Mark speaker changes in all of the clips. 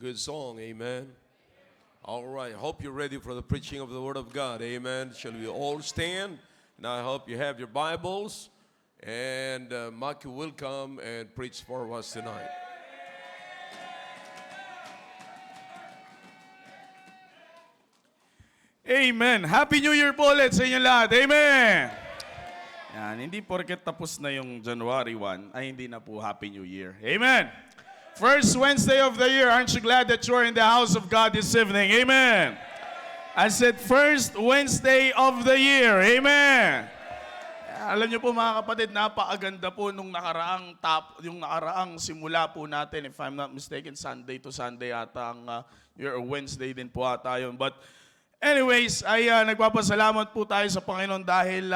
Speaker 1: Good song, amen. All right, hope you're ready for the preaching of the Word of God, amen. Shall we all stand? And I hope you have your Bibles, and Maki will come and preach for us tonight.
Speaker 2: Amen. Happy New Year po ulit sa inyo lahat. Amen. Yan, hindi porket tapos na yung January 1, ay hindi na po Happy New Year. Amen. First Wednesday of the year, aren't you glad that you are in the house of God this evening? Amen. I said first Wednesday of the year. Amen. Alam niyo po mga kapatid, napakaganda po nung nakaraang simula po natin, if I'm not mistaken, Sunday to Sunday ata ang Wednesday din po ata yun. But anyways, ay nagpapasalamat po tayo sa Panginoon dahil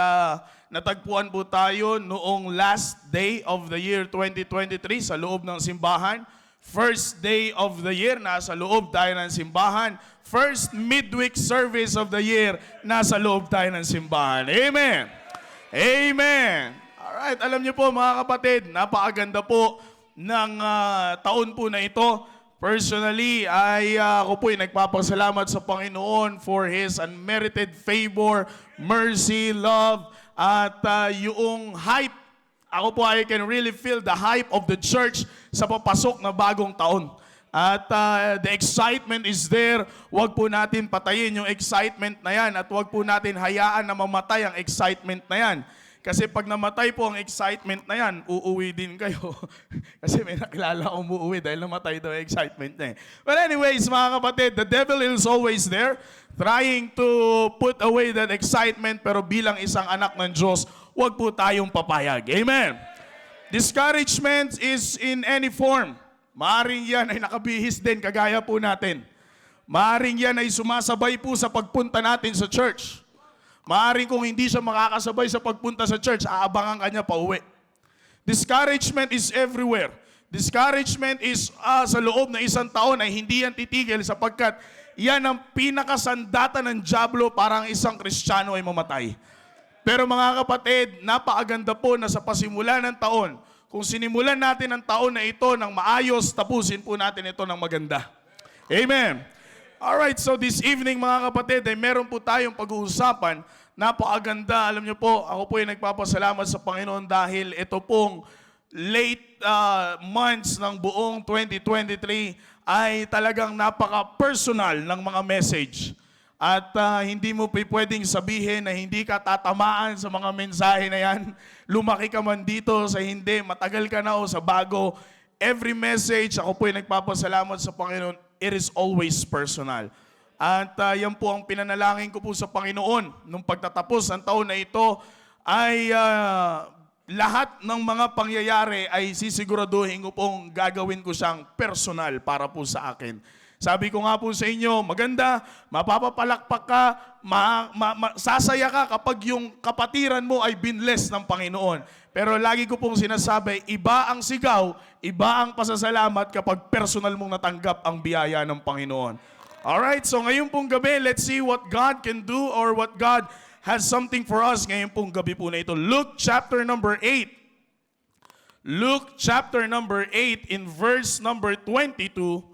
Speaker 2: natagpuan po tayo noong last day of the year 2023 sa loob ng simbahan. First day of the year, nasa loob tayo ng simbahan. First midweek service of the year, nasa loob tayo ng simbahan. Amen. Amen. Alright, alam niyo po mga kapatid, napakaganda po ng taon po na ito. Personally, ako po ay nagpapasalamat sa Panginoon for His unmerited favor, mercy, love, at yung hype. Ako po I can really feel the hype of the church sa papasok na bagong taon. At the excitement is there. Huwag po natin patayin yung excitement na yan at huwag po natin hayaan na mamatay ang excitement na yan. Kasi pag namatay po ang excitement na yan, uuwi din kayo. Kasi may nakilala akong uuwi dahil namatay daw ang excitement na eh. But anyways, mga kapatid, the devil is always there trying to put away that excitement, pero bilang isang anak ng Diyos, huwag po tayong papayag. Amen. Discouragement is in any form. Maaring yan ay nakabihis din, kagaya po natin. Maaring yan ay sumasabay po sa pagpunta natin sa church. Maaring kung hindi siya makakasabay sa pagpunta sa church, aabangan kanya pa uwi. Discouragement is everywhere. Discouragement is sa loob ng isang taon ay hindi yan titigil sapagkat yan ang pinakasandata ng dyablo para ang isang Kristiyano ay mamatay. Pero mga kapatid, napakaganda po na sa pasimula ng taon, kung sinimulan natin ang taon na ito ng maayos, tapusin po natin ito ng maganda. Amen. Alright, so this evening mga kapatid, ay meron po tayong pag-uusapan. Napakaganda, alam niyo po, ako po ay nagpapasalamat sa Panginoon dahil ito pong late months ng buong 2023 ay talagang napaka-personal ng mga message. At hindi mo pwedeng sabihin na hindi ka tatamaan sa mga mensahe na yan. Lumaki ka man dito sa hindi, matagal ka na o sa bago. Every message, ako po ay nagpapasalamat sa Panginoon, it is always personal. At yan po ang pinanalangin ko po sa Panginoon. Nung pagtatapos ng taon na ito, ay lahat ng mga pangyayari ay sisiguraduhin ko pong gagawin ko siyang personal para po sa akin. Sabi ko nga po sa inyo, maganda, mapapapalakpak ka, sasaya ka kapag yung kapatiran mo ay binless ng Panginoon. Pero lagi ko pong sinasabi, iba ang sigaw, iba ang pasasalamat kapag personal mong natanggap ang biyaya ng Panginoon. Alright, so ngayon pong gabi, let's see what God can do or what God has something for us ngayon pong gabi po na ito. Luke chapter number 8. Luke chapter number 8 in verse number 22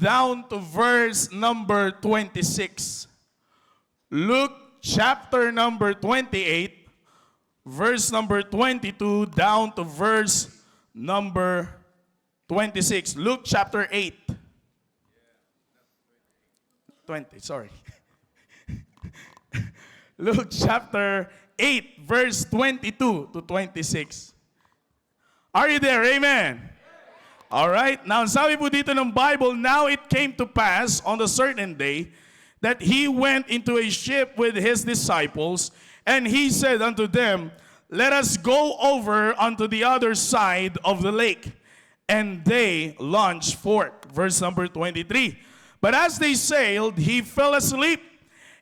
Speaker 2: down to verse number 26. Luke chapter number 28, verse number 22 down to verse number 26. Luke chapter 8. 20, sorry. Luke chapter 8, verse 22 to 26. Are you there? Amen. All right. Now, sabi po dito ng Bible, now it came to pass on a certain day that he went into a ship with his disciples, and he said unto them, let us go over unto the other side of the lake. And they launched forth. Verse number 23. But as they sailed, he fell asleep,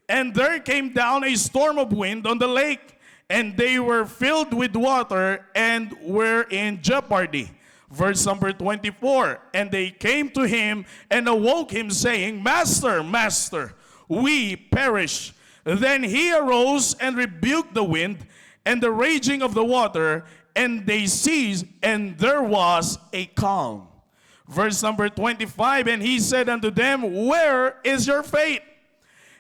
Speaker 2: and there came down a storm of wind on the lake, and they were filled with water and were in jeopardy. Verse number 24, and they came to him and awoke him, saying, Master, Master, we perish. Then he arose and rebuked the wind and the raging of the water, and they ceased, and there was a calm. Verse number 25, and he said unto them, where is your faith?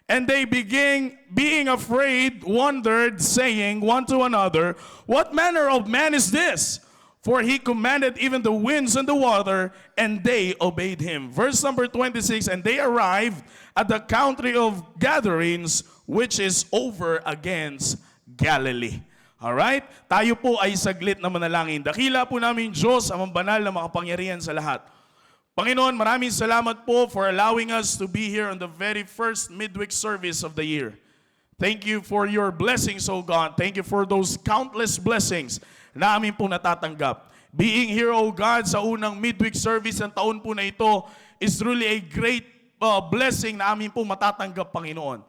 Speaker 2: And they being afraid, wondered, saying one to another, what manner of man is this? For he commanded even the winds and the water, and they obeyed him. Verse number 26, and they arrived at the country of Gadarenes, which is over against Galilee. Alright? Tayo po ay saglit na manalangin. Dakila po namin Diyos, ang banal na makapangyarihan sa lahat. Panginoon, maraming salamat po for allowing us to be here on the very first midweek service of the year. Thank you for your blessings, O God. Thank you for those countless blessings na amin po natatanggap. Being here, O God, sa unang midweek service ng taon po na ito is really a great blessing na amin po matatanggap, Panginoon.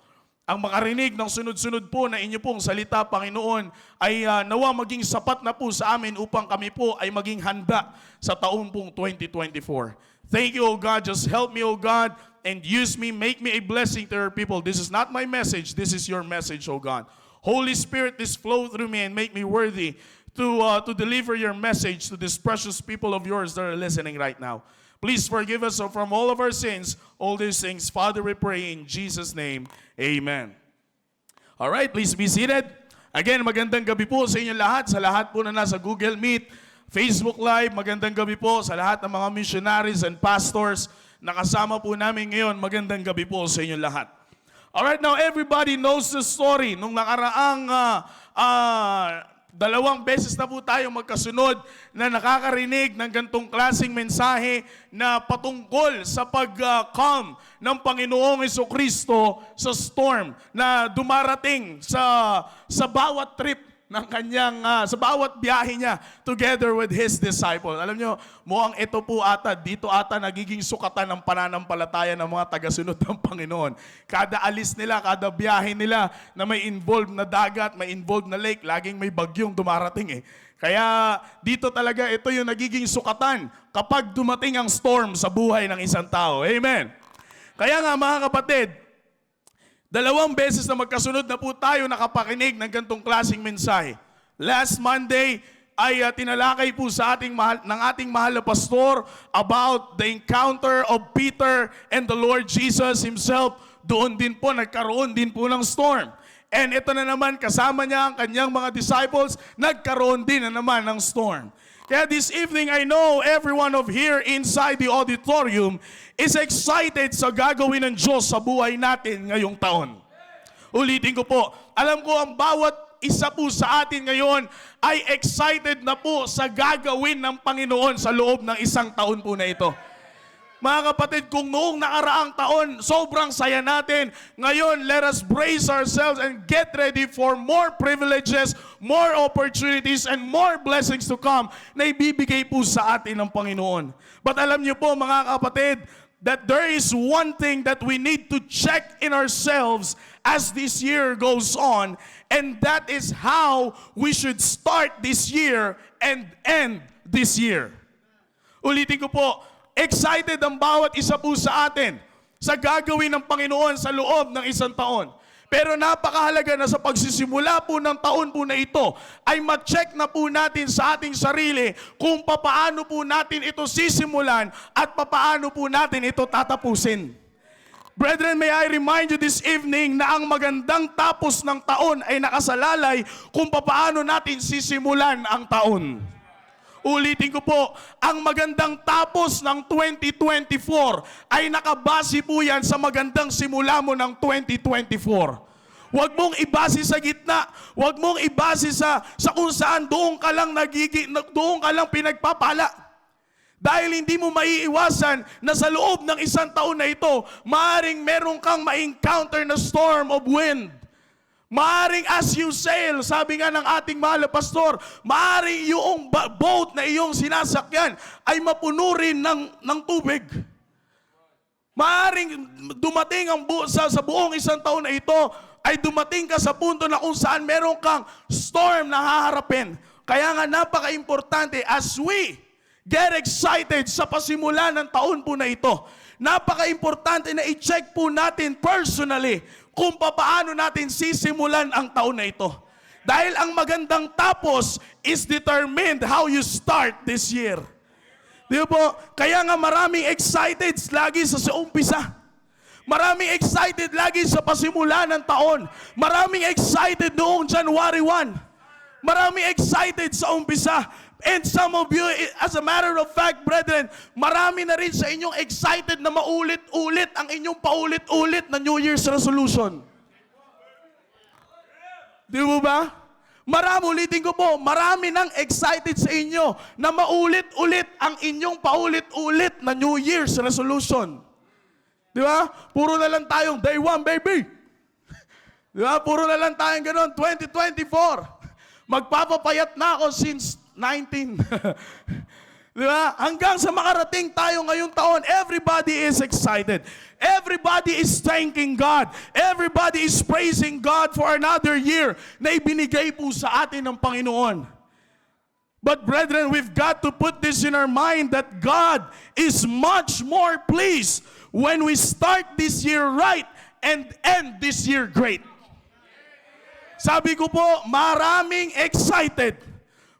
Speaker 2: Ang makarinig ng sunod-sunod po na inyo pong salita, Panginoon, ay nawa maging sapat na po sa amin upang kami po ay maging handa sa taon pong 2024. Thank you, O God. Just help me, O God, and use me. Make me a blessing to your people. This is not my message. This is your message, O God. Holy Spirit, this flow through me and make me worthy to deliver your message to these precious people of yours that are listening right now. Please forgive us from all of our sins, all these things. Father, we pray in Jesus' name. Amen. All right, please be seated. Again, magandang gabi po sa inyo lahat, sa lahat po na nasa Google Meet, Facebook Live, magandang gabi po sa lahat ng mga missionaries and pastors na kasama po namin ngayon. Magandang gabi po sa inyo lahat. Alright, now everybody knows the story. Nung nakaraang 2 beses na po tayo magkasunod na nakakarinig ng gantong klaseng mensahe na patungkol sa pag-calm ng Panginoong Jesucristo sa storm na dumarating sa bawat trip ng kanyang, sa bawat biyahe niya together with His disciples. Alam nyo, mukhang ito po ata, dito ata nagiging sukatan ng pananampalataya ng mga tagasunod ng Panginoon. Kada alis nila, kada biyahe nila na may involved na dagat, may involved na lake, laging may bagyong dumarating eh. Kaya dito talaga ito yung nagiging sukatan kapag dumating ang storm sa buhay ng isang tao. Amen. Kaya nga mga kapatid, 2 beses na magkasunod na po tayo nakapakinig ng gantong klaseng mensahe. Last Monday ay tinalakay po sa ating mahal na pastor about the encounter of Peter and the Lord Jesus Himself. Doon din po, nagkaroon din po ng storm. And ito na naman, kasama niya ang kanyang mga disciples, nagkaroon din na naman ng storm. Kaya this evening, I know everyone of here inside the auditorium is excited sa gagawin ng Diyos sa buhay natin ngayong taon. Ulitin ko po, alam ko ang bawat isa po sa atin ngayon ay excited na po sa gagawin ng Panginoon sa loob ng isang taon po na ito. Mga kapatid, kung noong nakaraang taon, sobrang saya natin. Ngayon, let us brace ourselves and get ready for more privileges, more opportunities, and more blessings to come na ibibigay po sa atin ng Panginoon. But alam niyo po, mga kapatid, that there is one thing that we need to check in ourselves as this year goes on, and that is how we should start this year and end this year. Ulitin ko po, excited ang bawat isa po sa atin sa gagawin ng Panginoon sa loob ng isang taon. Pero napakahalaga na sa pagsisimula po ng taon po na ito ay ma-check na po natin sa ating sarili kung papaano po natin ito sisimulan at papaano po natin ito tatapusin. Brethren, may I remind you this evening na ang magandang tapos ng taon ay nakasalalay kung papaano natin sisimulan ang taon. Ulitin ko po, ang magandang tapos ng 2024 ay nakabase po yan sa magandang simula mo ng 2024. Huwag mong ibase sa gitna, huwag mong ibase sa kung saan doon ka lang pinagpapala. Dahil hindi mo maiiwasan na sa loob ng isang taon na ito, maaaring meron kang ma-encounter na storm of wind. Maaring as you sail, sabi nga ng ating mahal na pastor, maaring yung boat na iyong sinasakyan ay mapuno rin ng tubig. Maaring dumating sa buong isang taon na ito, ay dumating ka sa punto na kung saan meron kang storm na haharapin. Kaya nga napaka-importante as we get excited sa pasimula ng taon po na ito, napaka-importante na i-check po natin personally kung paano natin sisimulan ang taon na ito. Dahil ang magandang tapos is determined how you start this year. Di ba po? Kaya nga maraming excited lagi sa umpisa. Maraming excited lagi sa pasimula ng taon. Maraming excited noong January 1. Maraming excited sa umpisa. And some of you, as a matter of fact, brethren, marami na rin sa inyong excited na maulit-ulit ang inyong paulit-ulit na New Year's resolution. Di ba? Ulitin ko po, marami nang excited sa inyo na maulit-ulit ang inyong paulit-ulit na New Year's resolution. Di ba? Puro na lang tayong day 1, baby. Di ba? Puro na lang tayong gano'n, 2024. Magpapapayat na ako since 19. Di ba? Hanggang sa makarating tayo ngayong taon, everybody is excited. Everybody is thanking God. Everybody is praising God for another year na ibinigay po sa atin ng Panginoon. But brethren, we've got to put this in our mind that God is much more pleased when we start this year right and end this year great. Sabi ko po, maraming excited.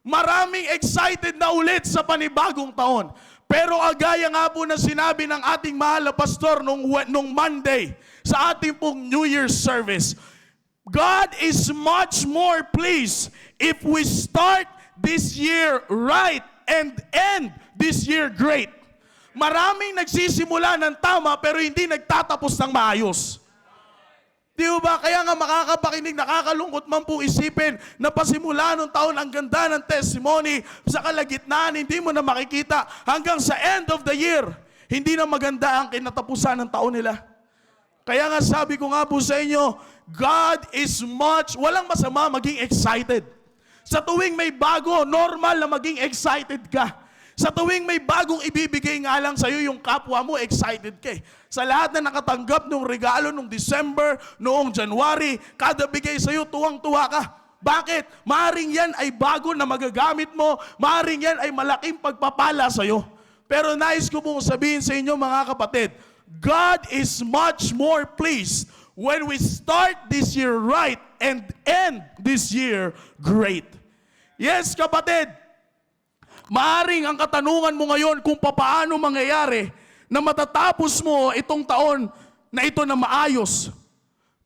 Speaker 2: Maraming excited na ulit sa panibagong taon. Pero agaya nga po na sinabi ng ating mahal na pastor nung Monday sa ating pong New Year's service, God is much more pleased if we start this year right and end this year great. Maraming nagsisimula ng tama pero hindi nagtatapos ng maayos. Di ba? Kaya nga makakapakinig, nakakalungkot man pong isipin na pasimula ng taon ang ganda ng testimony, sa kalagitnaan hindi mo na makikita hanggang sa end of the year, hindi na maganda ang kinatapusan ng taon nila. Kaya nga sabi ko nga po sa inyo, God is walang masama maging excited. Sa tuwing may bago, normal na maging excited ka. Sa tuwing may bagong ibibigay nga lang sa'yo yung kapwa mo, excited ka eh. Sa lahat na nakatanggap ng regalo nung December, noong January, kada bigay sa'yo, tuwang-tuwa ka. Bakit? Maaring yan ay bago na magagamit mo, maaring yan ay malaking pagpapala sa'yo. Pero nais ko pong sabihin sa inyo mga kapatid, God is much more pleased when we start this year right and end this year great. Yes, kapatid, maaring ang katanungan mo ngayon kung paano mangyayari na matatapos mo itong taon na ito na maayos.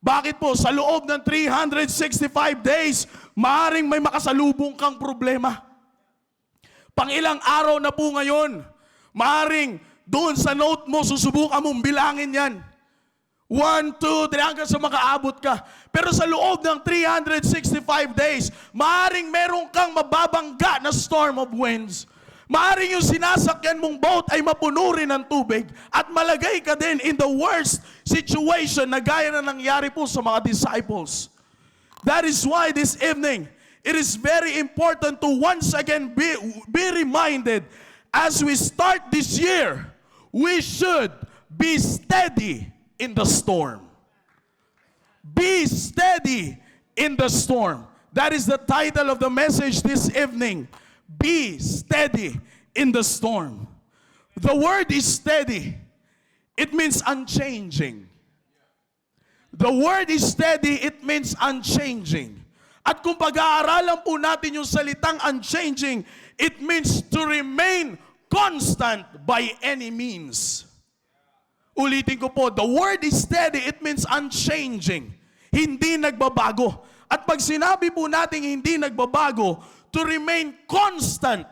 Speaker 2: Bakit po? Sa loob ng 365 days, maaring may makasalubong kang problema. Pangilang araw na po ngayon, maaring doon sa note mo, susubukan mong bilangin yan. 1, 2, 3, hanggang sa makaabot ka. Pero sa loob ng 365 days, maaring meron kang mababangga na storm of winds. Maaring yung sinasakyan mong boat ay mapuno rin ng tubig at malagay ka din in the worst situation na gaya na nangyari po sa mga disciples. That is why this evening, it is very important to once again be reminded as we start this year, we should be steady in the storm. Be steady in the storm. That is the title of the message this evening. Be steady in the storm. The word is steady. It means unchanging. The word is steady, it means unchanging. At kung pag-aaralan po natin yung salitang unchanging, it means to remain constant by any means. Ulitin ko po, the word is steady, it means unchanging. Hindi nagbabago. At pag sinabi po natin hindi nagbabago, to remain constant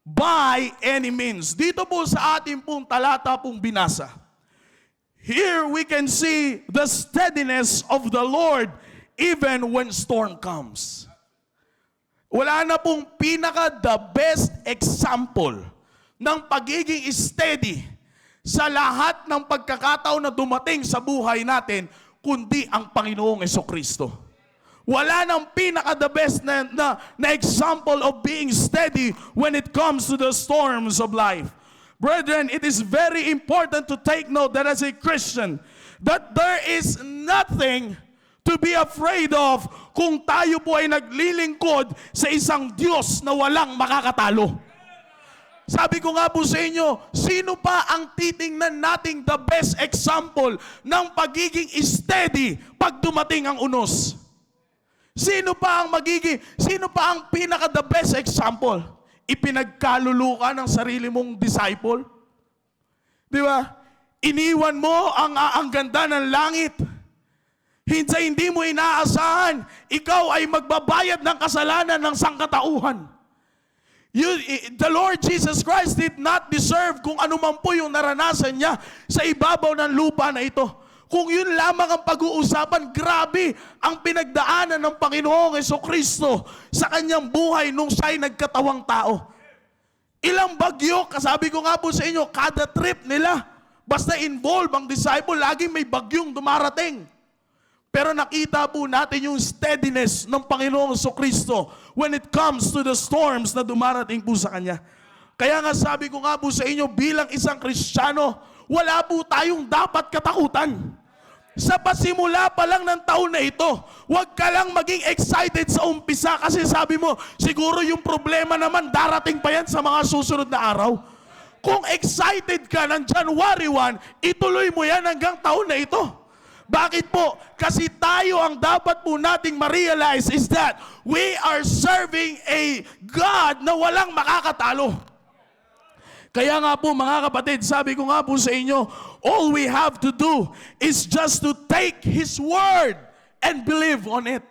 Speaker 2: by any means. Dito po sa ating pong talata pong binasa. Here we can see the steadiness of the Lord even when storm comes. Wala na pong the best example ng pagiging steady sa lahat ng pagkakataon na dumating sa buhay natin, kundi ang Panginoong Jesucristo. Wala nang the best na example of being steady when it comes to the storms of life. Brethren, it is very important to take note that as a Christian, that there is nothing to be afraid of kung tayo po ay naglilingkod sa isang Diyos na walang makakatalo. Sabi ko nga po sa inyo, sino pa ang titingnan nating the best example ng pagiging steady pag dumating ang unos? Sino pa ang the best example? ipinagkaluluka ng sarili mong disciple? Di ba? Iniwan mo ang ganda ng langit. Hindi mo inaasahan, ikaw ay magbabayad ng kasalanan ng sangkatauhan. The Lord Jesus Christ did not deserve kung ano man po yung naranasan niya sa ibabaw ng lupa na ito. Kung yun lamang ang pag-uusapan, grabe ang pinagdaanan ng Panginoong Jesucristo sa kanyang buhay nung siya'y nagkatawang tao. Ilang bagyo, kasabi ko nga po sa inyo, kada trip nila, basta involve ang disciple, lagi may bagyong dumarating. Pero nakita po natin yung steadiness ng Panginoong Jesucristo when it comes to the storms na dumarating po sa Kanya. Kaya nga sabi ko nga po sa inyo, bilang isang Kristiyano, wala po tayong dapat katakutan. Sa pasimula pa lang ng taon na ito, huwag ka lang maging excited sa umpisa kasi sabi mo, siguro yung problema naman darating pa yan sa mga susunod na araw. Kung excited ka ng January 1, ituloy mo yan hanggang taon na ito. Bakit po? Kasi tayo ang dapat po nating ma-realize is that we are serving a God na walang makakatalo. Kaya nga po mga kapatid, sabi ko nga po sa inyo, all we have to do is just to take His Word and believe on it.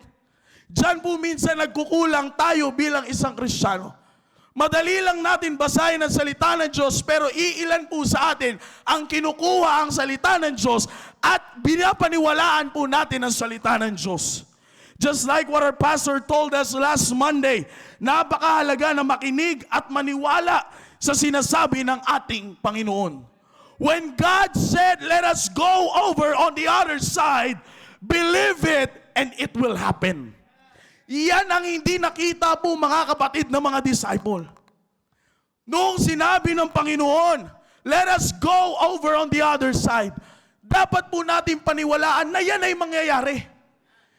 Speaker 2: Diyan po minsan nagkukulang tayo bilang isang Kristiyano. Madali lang natin basahin ang salita ng Diyos, pero iilan po sa atin ang kinukuha ang salita ng Diyos at binapaniwalaan po natin ang salita ng Diyos. Just like what our pastor told us last Monday, napakahalaga na makinig at maniwala sa sinasabi ng ating Panginoon. When God said, let us go over on the other side, believe it and it will happen. Yan ang hindi nakita po mga kapatid ng mga disciple. Noong sinabi ng Panginoon, let us go over on the other side, dapat po natin paniwalaan na yan ay mangyayari.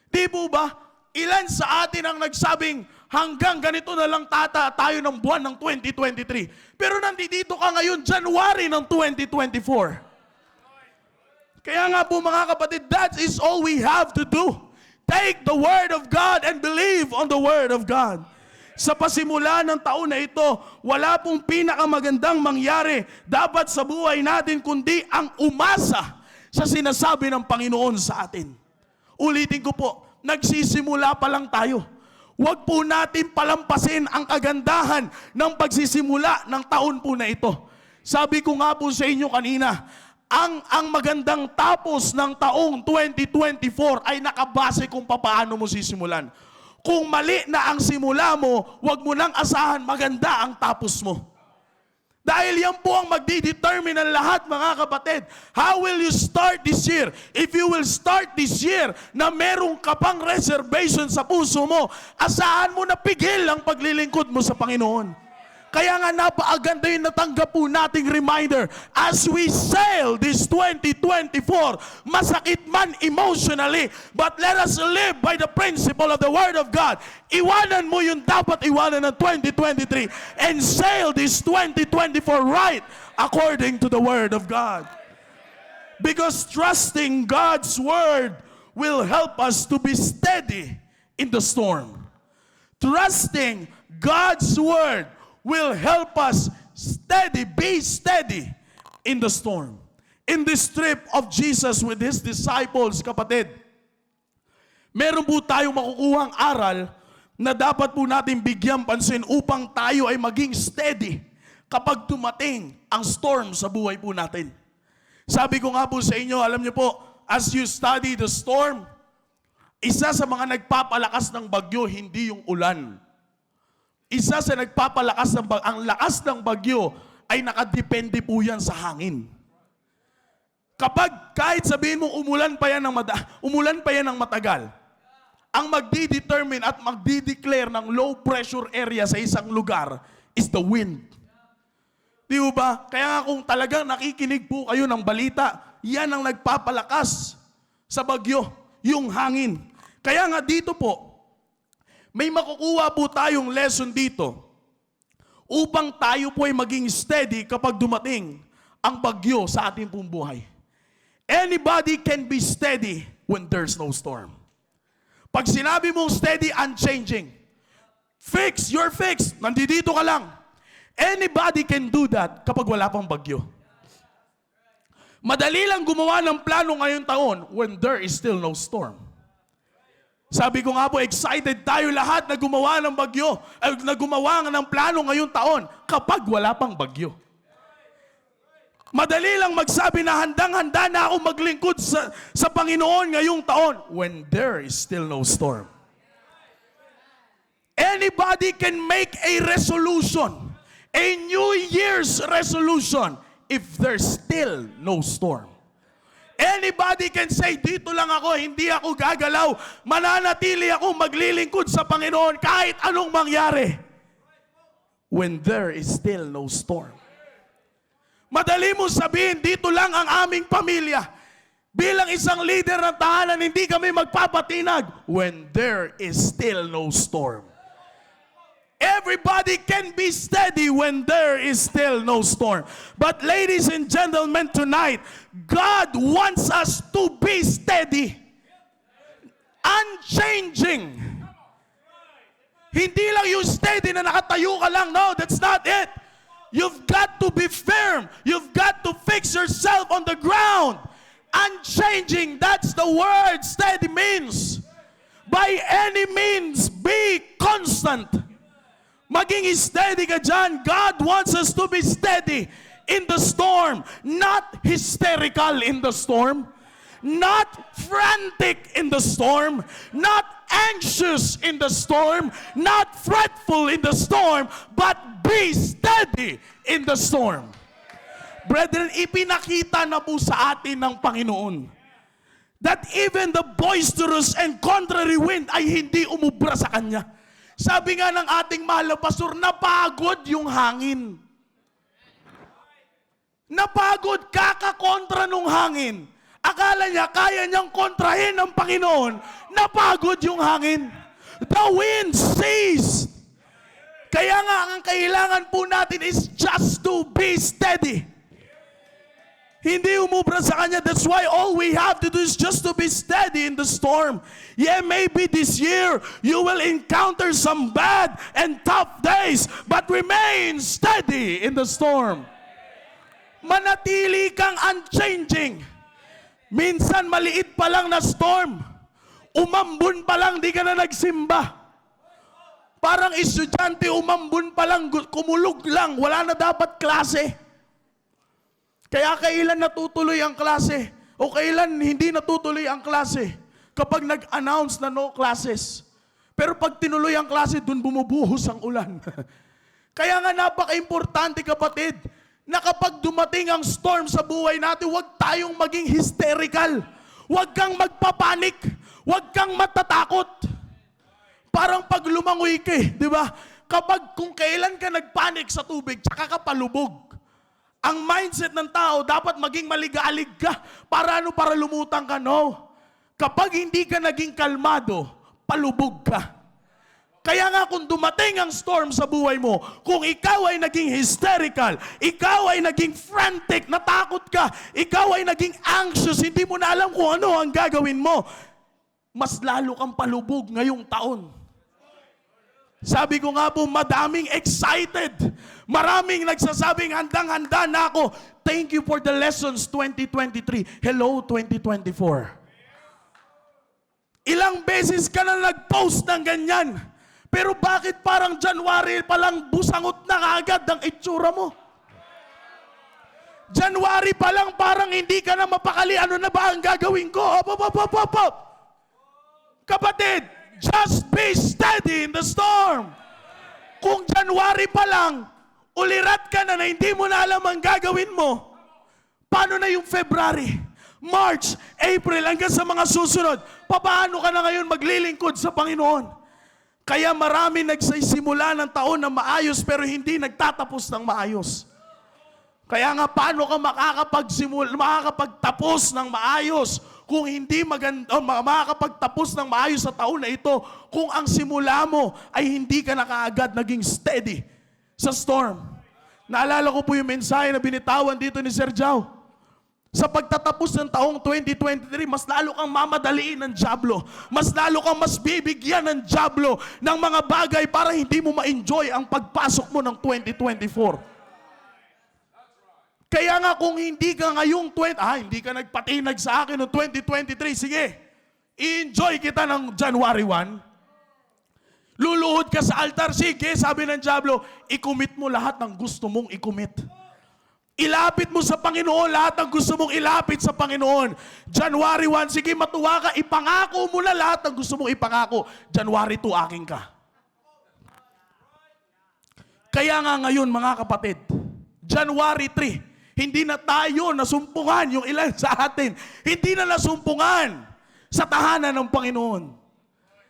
Speaker 2: Di po ba? Ilan sa atin ang nagsabing, hanggang ganito na lang tayo ng buwan ng 2023. Pero nandito ka ngayon, January ng 2024. Kaya nga po mga kapatid, that is all we have to do. Take the Word of God and believe on the Word of God. Sa pasimula ng taon na ito, wala pong pinakamagandang mangyari dapat sa buhay natin kundi ang umasa sa sinasabi ng Panginoon sa atin. Ulitin ko po, nagsisimula pa lang tayo. Huwag po natin palampasin ang kagandahan ng pagsisimula ng taon po na ito. Sabi ko nga po sa inyo kanina, ang magandang tapos ng taong 2024 ay nakabase kung paano mo sisimulan. Kung mali na ang simula mo, huwag mo nang asahan maganda ang tapos mo. Dahil yan po ang magdidetermine ng lahat mga kapatid. How will you start this year? If you will start this year na merong ka pang reservation sa puso mo, asahan mo na pigil ang paglilingkod mo sa Panginoon. Kaya nga napakaganda yung natanggap po nating reminder. As we sail this 2024, masakit man emotionally, but let us live by the principle of the Word of God. Iwanan mo yung dapat iwanan ng 2023 and sail this 2024 right according to the Word of God. Because trusting God's Word will help us to be steady in the storm. Trusting God's Word will help us be steady in the storm. In this trip of Jesus with His disciples, kapatid, meron po tayong makukuhang aral na dapat po natin bigyan pansin upang tayo ay maging steady kapag dumating ang storm sa buhay po natin. Sabi ko nga po sa inyo, alam niyo po, as you study the storm, isa sa mga nagpapalakas ng bagyo, hindi yung ulan. Isa sa nagpapalakas ng bagyo, ang lakas ng bagyo ay nakadepende po yan sa hangin. Kapag kahit sabihin mo umulan pa yan ng matagal, ang magdi-determine at magdi-declare ng low pressure area sa isang lugar is the wind. Di ba? Kaya nga kung talagang nakikinig po kayo ng balita, yan ang nagpapalakas sa bagyo, yung hangin. Kaya nga dito po, may makukuha po tayong lesson dito upang tayo po ay maging steady kapag dumating ang bagyo sa ating pong buhay. Anybody can be steady when there's no storm. Pag sinabi mong steady, unchanging. Fixed, you're fixed. Nandito ka lang. Anybody can do that kapag wala pang bagyo. Madali lang gumawa ng plano ngayong taon when there is still no storm. Sabi ko nga po, excited tayo lahat na gumawa ng bagyo, na gumawa ng plano ngayong taon kapag wala pang bagyo. Madali lang magsabi na handang-handa na ako maglingkod sa Panginoon ngayong taon when there is still no storm. Anybody can make a resolution, a New Year's resolution, if there's still no storm. Anybody can say, dito lang ako, hindi ako gagalaw, mananatili ako maglilingkod sa Panginoon kahit anong mangyari. When there is still no storm. Madali mo sabihin, dito lang ang aming pamilya. Bilang isang leader ng tahanan, hindi kami magpapatinag. When there is still no storm. Everybody can be steady when there is still no storm. But ladies and gentlemen, tonight, God wants us to be steady. Unchanging. Hindi lang yung steady na nakatayo ka lang. No, that's not it. You've got to be firm. You've got to fix yourself on the ground. Unchanging, that's the word steady means. By any means, be constant. Maging steady ka dyan. God wants us to be steady in the storm. Not hysterical in the storm. Not frantic in the storm. Not anxious in the storm. Not fretful in the storm. But be steady in the storm. Brethren, ipinakita na po sa atin ng Panginoon that even the boisterous and contrary wind ay hindi umubra sa Kanya. Sabi nga ng ating mahal na pastor, napagod yung hangin. Napagod, kakakontra nung hangin. Akala niya, kaya niyang kontrahin ng Panginoon. Napagod yung hangin. The wind ceased. Kaya nga, ang kailangan po natin is just to be steady. Hindi umubra sa Kanya. That's why all we have to do is just to be steady in the storm. Yeah, maybe this year you will encounter some bad and tough days, but remain steady in the storm. Manatili kang unchanging. Minsan maliit pa lang na storm. Umambun pa lang, di ka na nagsimba. Parang estudyante, umambun pa lang, kumulog lang, wala na dapat klase. Kaya kailan natutuloy ang klase o kailan hindi natutuloy ang klase? Kapag nag-announce na no classes. Pero pag tinuloy ang klase, dun bumubuhos ang ulan. Kaya nga napaka-importante, kapatid, na kapag dumating ang storm sa buhay natin, huwag tayong maging hysterical. Huwag kang magpapanik. Huwag kang matatakot. Parang pag lumangoy ka, di ba? Kapag kung kailan ka nagpanik sa tubig, tsaka ka palubog. Ang mindset ng tao, dapat maging maligalig ka. Para ano? Para lumutang ka? No. Kapag hindi ka naging kalmado, palubog ka. Kaya nga kung dumating ang storm sa buhay mo, kung ikaw ay naging hysterical, ikaw ay naging frantic, natakot ka, ikaw ay naging anxious, hindi mo na alam kung ano ang gagawin mo, mas lalo kang palubog ngayong taon. Sabi ko nga po, madaming excited. Maraming nagsasabing, handang-handa na ako. Thank you for the lessons 2023. Hello 2024. Ilang beses ka na nag-post ng ganyan. Pero bakit parang January pa lang busangot na agad ang itsura mo? January pa lang parang hindi ka na mapakali. Ano na ba ang gagawin ko? Op. Kapatid, just be steady in the storm. Kung January pa lang, ulirat ka na hindi mo na alam ang gagawin mo, paano na yung February, March, April, hanggang sa mga susunod? Paano ka na ngayon maglilingkod sa Panginoon? Kaya marami nagsisimula ng taon na maayos pero hindi nagtatapos ng maayos. Kaya nga, paano ka makakapagtapos ng maayos kung hindi makakapagtapos ng maayos sa taon na ito kung ang simula mo ay hindi ka na kaagad naging steady sa storm? Naalala ko po yung mensahe na binitawan dito ni Sir Jao.
Speaker 3: Sa pagtatapos ng taong 2023, mas lalo kang mamadaliin ng dyablo. Mas lalo kang mas bibigyan ng dyablo ng mga bagay para hindi mo ma-enjoy ang pagpasok mo ng 2024. Kaya nga kung hindi ka ngayong hindi ka nagpatinag sa akin noong 2023, sige, i-enjoy kita ng January 1. Luluhod ka sa altar, sige, sabi ng dyablo, i-commit mo lahat ng gusto mong i-commit. Ilapit mo sa Panginoon lahat ng gusto mong ilapit sa Panginoon. January 1, sige matuwa ka, ipangako mo na lahat ng gusto mong ipangako. January 2, aking ka. Kaya nga ngayon mga kapatid, January 3, hindi na tayo nasumpungan, yung ilan sa atin, hindi na nasumpungan sa tahanan ng Panginoon.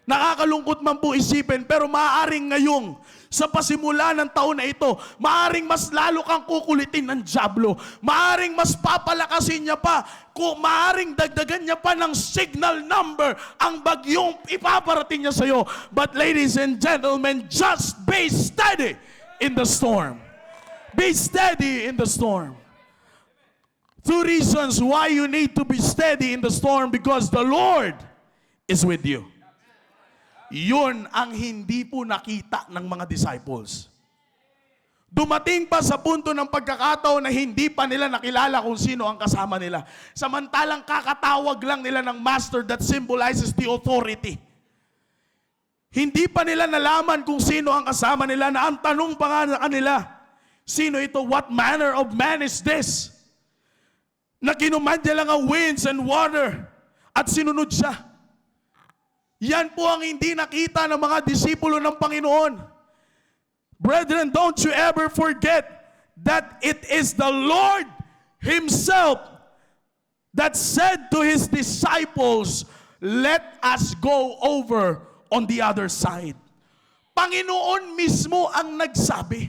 Speaker 3: Nakakalungkot man po isipin, pero maaaring ngayong sa pasimula ng taon na ito, maaaring mas lalo kang kukulitin ng dyablo. Maaaring mas papalakasin niya pa. Maaaring dagdagan niya pa ng signal number ang bagyong ipaparating niya sa iyo. But ladies and gentlemen, just be steady in the storm. Be steady in the storm. 2 reasons why you need to be steady in the storm, because the Lord is with you. Yun ang hindi po nakita ng mga disciples. Dumating pa sa punto ng pagkakataon na hindi pa nila nakilala kung sino ang kasama nila. Samantalang kakatawag lang nila ng master that symbolizes the authority. Hindi pa nila nalaman kung sino ang kasama nila, na ang tanong pa nga sa kanila, sino ito? What manner of man is this? Na kinumandya lang ang winds and water at sinunod siya. Yan po ang hindi nakita ng mga disipulo ng Panginoon. Brethren, don't you ever forget that it is the Lord Himself that said to His disciples, let us go over on the other side. Panginoon mismo ang nagsabi.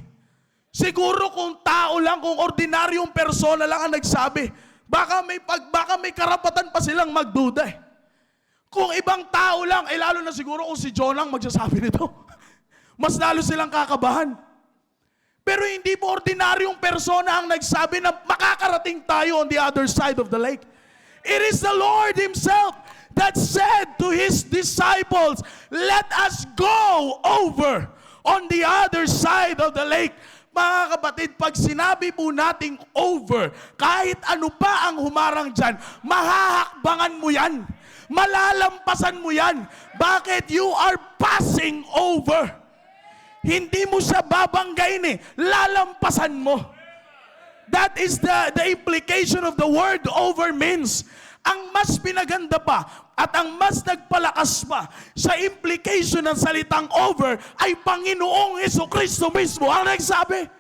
Speaker 3: Siguro kung tao lang, kung ordinaryong persona lang ang nagsabi, baka may karapatan pa silang magduda eh. Kung ibang tao lang, lalo na siguro kung si Jonah ang magsasabi nito, mas lalo silang kakabahan. Pero hindi po ordinaryong persona ang nagsabi na makakarating tayo on the other side of the lake. It is the Lord Himself that said to His disciples, let us go over on the other side of the lake. Mga kapatid, pag sinabi po nating over, kahit ano pa ang humarang dyan, mahahakbangan mo yan. Malalampasan mo yan. Bakit? You are passing over. Hindi mo siya babanggain eh. Lalampasan mo. That is the implication of the word over means. Ang mas pinaganda pa at ang mas nagpalakas pa sa implication ng salitang over ay Panginoong Jesucristo mismo ang nagsabi,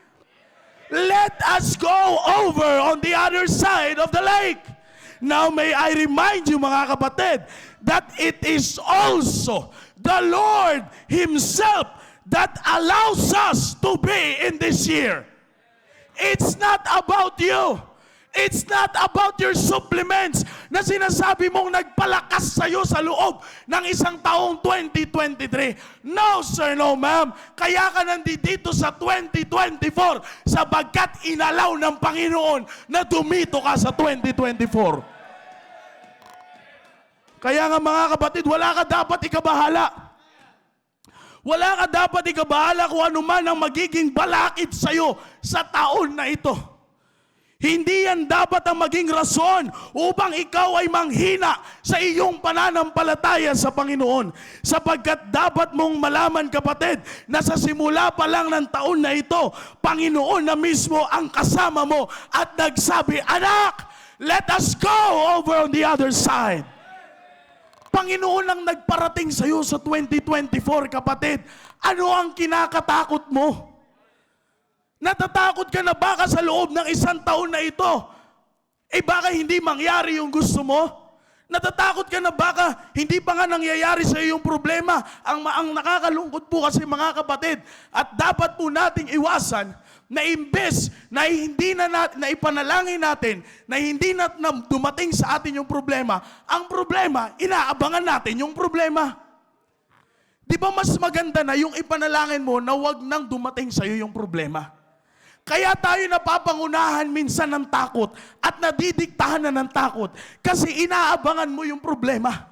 Speaker 3: let us go over on the other side of the lake. Now may I remind you mga kapatid that it is also the Lord Himself that allows us to be in this year. It's not about you. It's not about your supplements na sinasabi mong nagpalakas sa'yo sa loob ng isang taong 2023. No sir, no ma'am. Kaya ka nandito sa 2024 sapagkat inalaw ng Panginoon na dumito ka sa 2024. Kaya nga mga kapatid, wala ka dapat ikabahala. Wala ka dapat ikabahala kung ano man ang magiging balakid sa'yo sa taon na ito. Hindi yan dapat ang maging rason upang ikaw ay manghina sa iyong pananampalataya sa Panginoon. Sapagkat dapat mong malaman kapatid na sa simula pa lang ng taon na ito, Panginoon na mismo ang kasama mo at nagsabi, anak, let us go over on the other side. Panginoon ang nagparating sa iyo sa 2024 kapatid. Ano ang kinakatakot mo? Natatakot ka na baka sa loob ng isang taon na ito, baka hindi mangyari yung gusto mo? Natatakot ka na baka hindi pa nga nangyayari sa iyo yung problema? Ang nakakalungkot po kasi mga kapatid, at dapat po nating iwasan na imbes na hindi na ipanalangin natin na hindi na dumating sa atin yung problema, ang problema, inaabangan natin yung problema. Di ba mas maganda na yung ipanalangin mo na wag nang dumating sa iyo yung problema? Kaya tayo napapangunahan minsan ng takot at nadidiktahan na ng takot kasi inaabangan mo yung problema.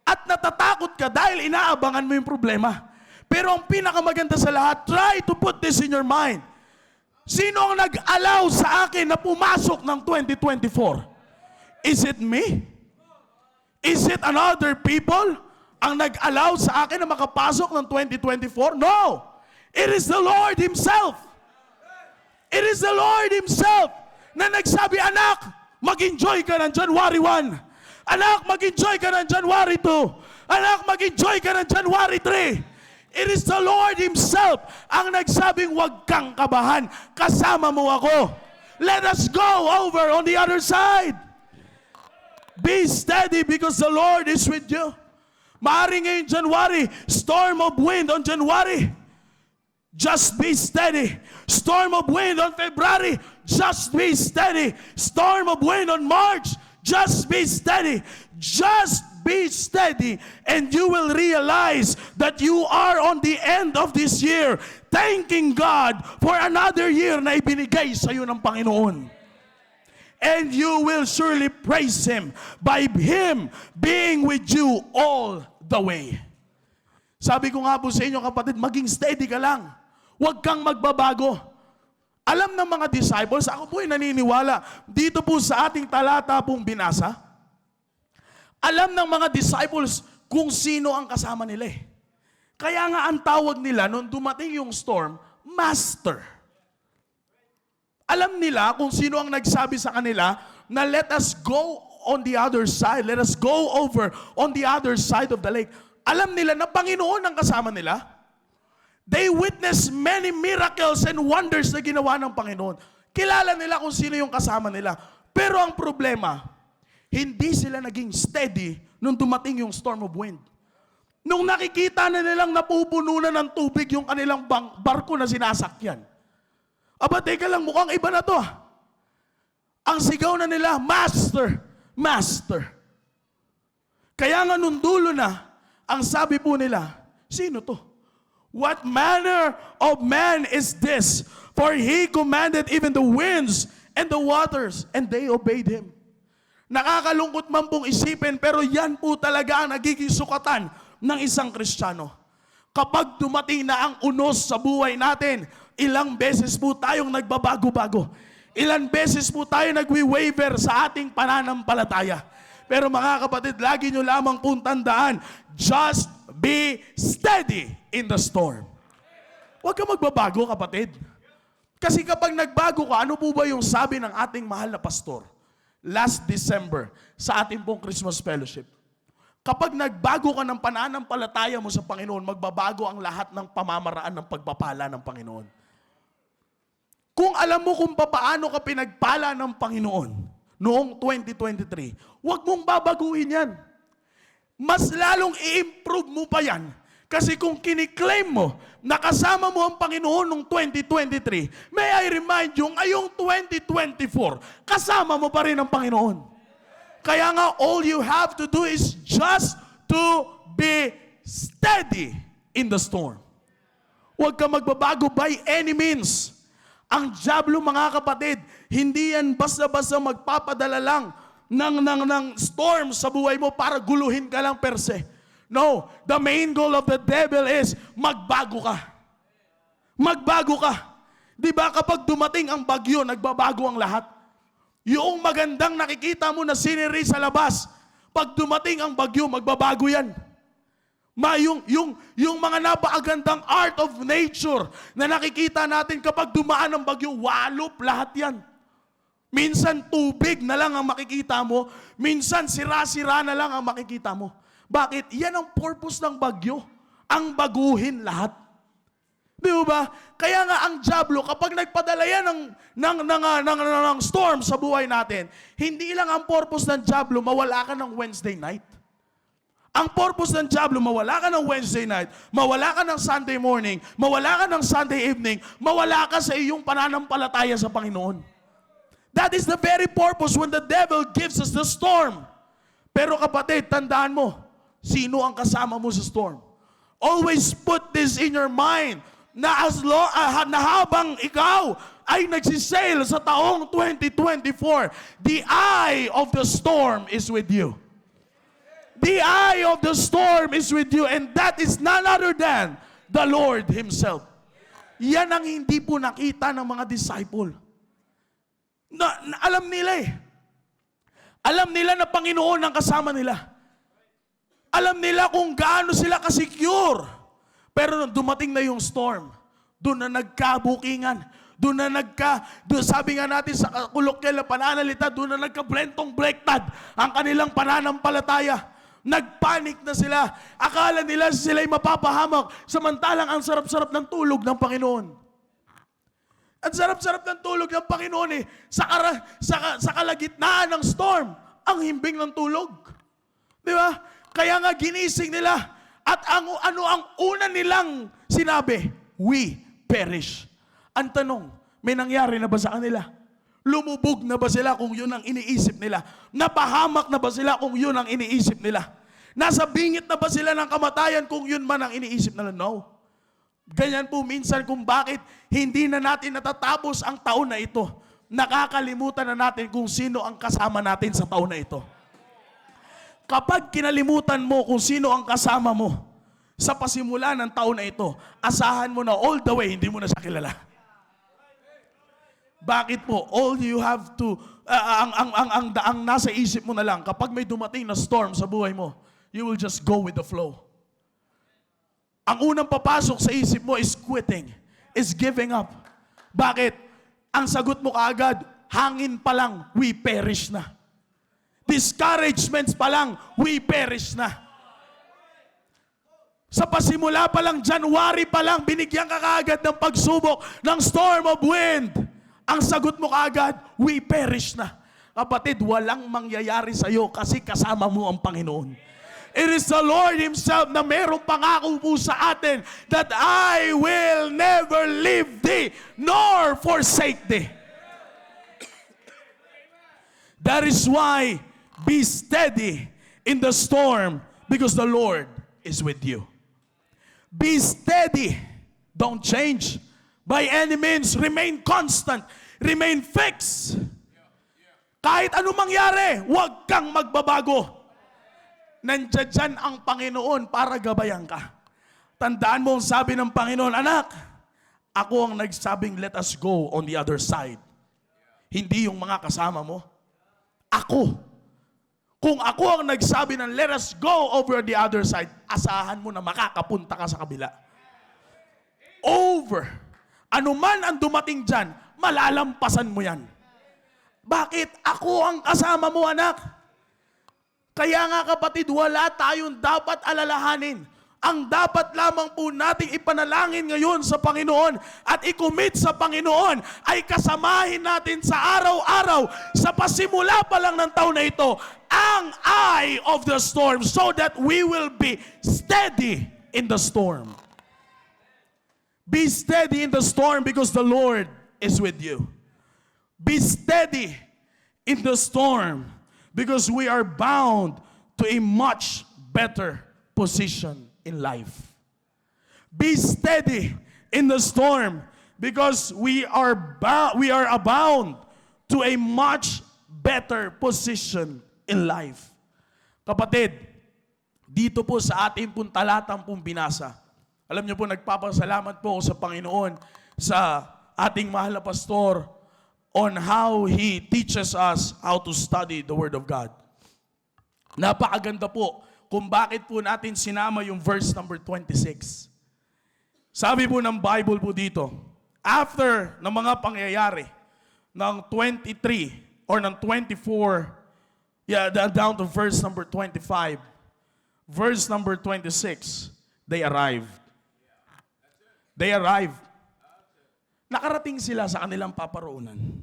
Speaker 3: At natatakot ka dahil inaabangan mo yung problema. Pero ang pinakamaganda sa lahat, try to put this in your mind. Sino ang nag-allow sa akin na pumasok ng 2024? Is it me? Is it another people ang nag-allow sa akin na makapasok ng 2024? No! It is the Lord Himself. It is the Lord Himself na nagsabi, anak, mag-enjoy ka ng January 1. Anak, mag-enjoy ka ng January 2. Anak, mag-enjoy ka ng January 3. It is the Lord Himself ang nagsabing, huwag kang kabahan. Kasama mo ako. Let us go over on the other side. Be steady because the Lord is with you. Maaring ngayong January, storm of wind on January. Just be steady. Storm of wind on February. Just be steady. Storm of wind on March. Just be steady. Just be steady. And you will realize that you are on the end of this year thanking God for another year na ibinigay sa iyo ng Panginoon. And you will surely praise Him by Him being with you all the way. Sabi ko nga po sa inyo kapatid, maging steady ka lang. Huwag kang magbabago. Alam ng mga disciples, ako po ay naniniwala, dito po sa ating talata pong binasa, alam ng mga disciples kung sino ang kasama nila eh. Kaya nga ang tawag nila nung dumating yung storm, Master. Alam nila kung sino ang nagsabi sa kanila na let us go on the other side, let us go over on the other side of the lake. Alam nila na Panginoon ang kasama nila. They witnessed many miracles and wonders na ginawa ng Panginoon. Kilala nila kung sino yung kasama nila. Pero ang problema, hindi sila naging steady nung dumating yung storm of wind. Nung nakikita na nilang napupuno na ng tubig yung kanilang barko na sinasakyan. Aba, teka lang, mukhang iba na to. Ang sigaw na nila, Master, Master. Kaya nga nung dulo na, ang sabi po nila, sino to? What manner of man is this? For He commanded even the winds and the waters, and they obeyed Him. Nakakalungkot man pong isipin, pero yan po talaga ang nagiging sukatan ng isang Kristiyano. Kapag dumating na ang unos sa buhay natin, ilang beses po tayong nagbabago-bago. Ilang beses po tayo nagwi-waver sa ating pananampalataya. Pero mga kapatid, lagi nyo lamang pong tandaan, just be steady in the storm. Huwag ka magbabago, kapatid. Kasi kapag nagbago ka, ano po ba yung sabi ng ating mahal na pastor last December sa ating pong Christmas fellowship? Kapag nagbago ka ng pananampalataya mo sa Panginoon, magbabago ang lahat ng pamamaraan ng pagpapala ng Panginoon. Kung alam mo kung paano ka pinagpala ng Panginoon noong 2023, huwag mong babaguhin yan. Mas lalong i-improve mo pa yan. Kasi kung kiniklaim mo, nakasama mo ang Panginoon noong 2023, may I remind you, ngayong 2024, kasama mo pa rin ang Panginoon. Kaya nga, all you have to do is just to be steady in the storm. Huwag ka magbabago by any means. Ang dyablo, mga kapatid, hindi yan basta-basta magpapadala lang ng storm sa buhay mo para guluhin ka lang per se. No, the main goal of the devil is magbago ka. Magbago ka. Di ba kapag dumating ang bagyo, nagbabago ang lahat? Yung magandang nakikita mo na scenery sa labas, pag dumating ang bagyo, magbabago yan. Yung mga napakagandang art of nature na nakikita natin kapag dumaan ang bagyo, walop lahat yan. Minsan tubig na lang ang makikita mo, minsan sira-sira na lang ang makikita mo. Bakit? Yan ang purpose ng bagyo. Ang baguhin lahat. Di ba? Kaya nga ang dyablo, kapag nagpadala yan ng storm sa buhay natin, hindi lang ang purpose ng dyablo, mawala ka ng Wednesday night. Ang purpose ng dyablo, mawala ka ng Wednesday night, mawala ka ng Sunday morning, mawala ka ng Sunday evening, mawala ka sa iyong pananampalataya sa Panginoon. That is the very purpose when the devil gives us the storm. Pero kapatid, tandaan mo, sino ang kasama mo sa storm? Always put this in your mind na habang ikaw ay nagsisail sa taong 2024, the eye of the storm is with you. The eye of the storm is with you, and that is none other than the Lord Himself. Yan ang hindi po nakita ng mga disciple. Alam nila eh. Alam nila na Panginoon ang kasama nila. Alam nila kung gaano sila ka-secure. Pero nung dumating na yung storm, doon na nagkabukingan. Doon sabi nga natin sa kolokyal na pananalita, doon na nagka-blentong blektad ang kanilang pananampalataya. Nagpanik na sila. Akala nila sila'y mapapahamak. Samantalang ang sarap-sarap ng tulog ng Panginoon. Ang sarap-sarap ng tulog ng Panginoon eh. Sa kalagitnaan ng storm, ang himbing ng tulog. Di ba? Kaya nga ginising nila. At ano ang una nilang sinabi? We perish. Ang tanong, may nangyari na ba sa kanila? Lumubog na ba sila kung yun ang iniisip nila? Napahamak na ba sila kung yun ang iniisip nila? Nasa bingit na ba sila ng kamatayan kung yun man ang iniisip nila? No. Ganyan po minsan kung bakit hindi na natin natatapos ang taon na ito. Nakakalimutan na natin kung sino ang kasama natin sa taon na ito. Kapag kinalimutan mo kung sino ang kasama mo sa pasimula ng taon na ito, asahan mo na all the way, hindi mo na siya kilala. Bakit po? All you have to, ang nasa isip mo na lang, kapag may dumating na storm sa buhay mo, you will just go with the flow. Ang unang papasok sa isip mo is quitting, is giving up. Bakit? Ang sagot mo kaagad, hangin pa lang, we perish na. Discouragements pa lang, we perish na. Sa pasimula pa lang, January pa lang, binigyan ka kaagad ng pagsubok, ng storm of wind. Ang sagot mo kaagad, we perish na. Kapatid, walang mangyayari sa iyo kasi kasama mo ang Panginoon. It is the Lord Himself na merong pangako po sa atin that I will never leave thee nor forsake thee. That is why be steady in the storm because the Lord is with you. Be steady. Don't change. By any means, remain constant. Remain fixed. Kahit anong mangyari, huwag kang magbabago. Nandiyan dyan ang Panginoon para gabayan ka. Tandaan mo ang sabi ng Panginoon, anak, ako ang nagsabing let us go on the other side. Hindi yung mga kasama mo. Ako. Kung ako ang nagsabi ng let us go over the other side, asahan mo na makakapunta ka sa kabila. Over. Ano man ang dumating dyan, malalampasan mo yan. Bakit? Ako ang kasama mo, anak. Kaya nga kapatid, wala tayong dapat alalahanin. Ang dapat lamang po nating ipanalangin ngayon sa Panginoon at i-commit sa Panginoon ay kasamahin natin sa araw-araw, sa pasimula pa lang ng taon na ito, ang eye of the storm so that we will be steady in the storm. Be steady in the storm because the Lord is with you. Be steady in the storm because we are bound to a much better position in life. Be steady in the storm because we are abound to a much better position in life. Kapatid, dito po sa ating pong talatang pong binasa, alam niyo po, nagpapasalamat po ako sa Panginoon sa ating mahal na pastor on how he teaches us how to study the Word of God. Napakaganda po kung bakit po natin sinama yung verse number 26. Sabi po ng Bible po dito, after ng mga pangyayari ng 23 or ng 24, down to verse number 25, verse number 26, they arrived. They arrived. Nakarating sila sa kanilang paparoonan.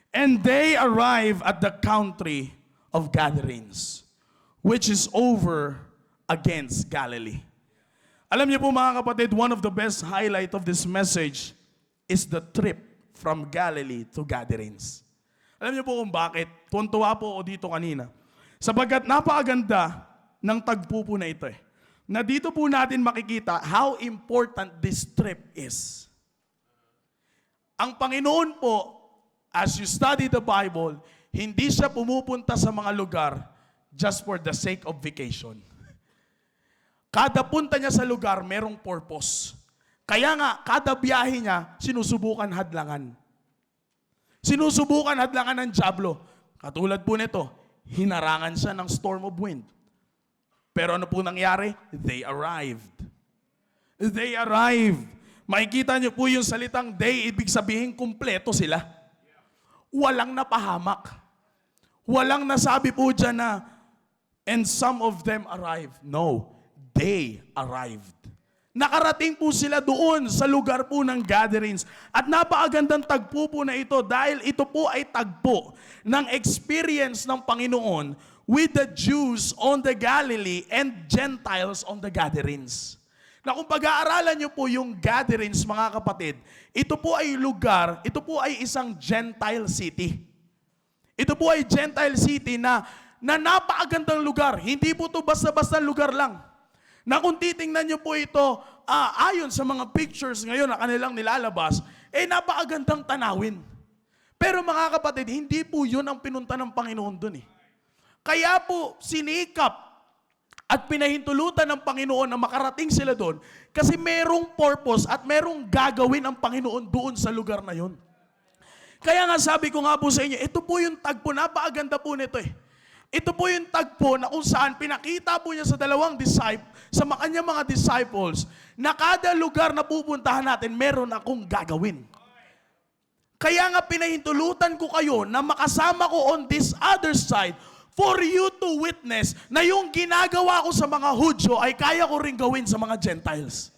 Speaker 3: And they arrive at the country of Gadarenes, which is over against Galilee. Alam niyo po mga kapatid, one of the best highlight of this message is the trip from Galilee to Gadarenes. Alam niyo po kung bakit? Tuwan-tuwa po ako dito kanina. Sapagkat napakaganda ng tagpo po na ito eh. Na dito po natin makikita how important this trip is. Ang Panginoon po, as you study the Bible, hindi siya pumupunta sa mga lugar just for the sake of vacation. Kada punta niya sa lugar, merong purpose. Kaya nga, kada biyahe niya, sinusubukan hadlangan. Sinusubukan hadlangan ng dyablo. Katulad po nito, hinarangan siya ng storm of wind. Pero ano po nangyari? They arrived. They arrived. Makikita niyo po yung salitang they, ibig sabihin kumpleto sila. Walang napahamak. Walang nasabi po dyan na, and some of them arrived. No, they arrived. Nakarating po sila doon sa lugar po ng gatherings. At napakagandang tagpo po na ito dahil ito po ay tagpo ng experience ng Panginoon with the Jews on the Galilee and Gentiles on the gatherings. Na kung pag-aaralan nyo po yung gatherings, mga kapatid, ito po ay lugar, ito po ay isang Gentile city. Ito po ay Gentile city na napakagandang lugar. Hindi po ito basta-basta lugar lang. Na kung titingnan nyo po ito, ayon sa mga pictures ngayon na kanilang nilalabas, napakagandang tanawin. Pero mga kapatid, hindi po yun ang pinunta ng Panginoon dun eh. Kaya po sinikap at pinahintulutan ng Panginoon na makarating sila doon kasi merong purpose at merong gagawin ang Panginoon doon sa lugar na yun. Kaya nga sabi ko nga po sa inyo, ito po yung tagpo, napakaganda po nito eh. Ito po yung tagpo na kung saan pinakita po niya sa sa kanyang mga disciples, na kada lugar na pupuntahan natin, meron akong gagawin. Kaya nga pinahintulutan ko kayo na makasama ko on this other side for you to witness na yung ginagawa ko sa mga Hudyo ay kaya ko rin gawin sa mga Gentiles.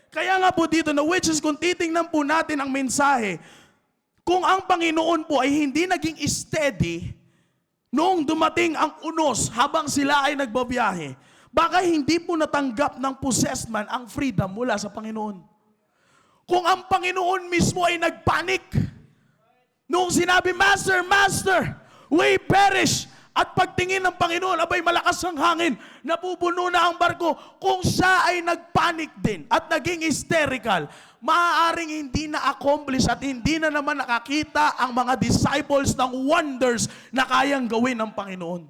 Speaker 3: Kaya nga po dito na which is kung titingnan po natin ang mensahe, kung ang Panginoon po ay hindi naging steady noong dumating ang unos habang sila ay nagbabiyahe, baka hindi po natanggap ng possessed man ang freedom mula sa Panginoon. Kung ang Panginoon mismo ay nagpanik, noong sinabi, Master, Master, we perish. At pagtingin ng Panginoon, abay malakas ang hangin, napupuno na ang barko. Kung siya ay nagpanik din at naging hysterical, maaaring hindi na-accomplish at hindi na naman nakakita ang mga disciples ng wonders na kayang gawin ng Panginoon.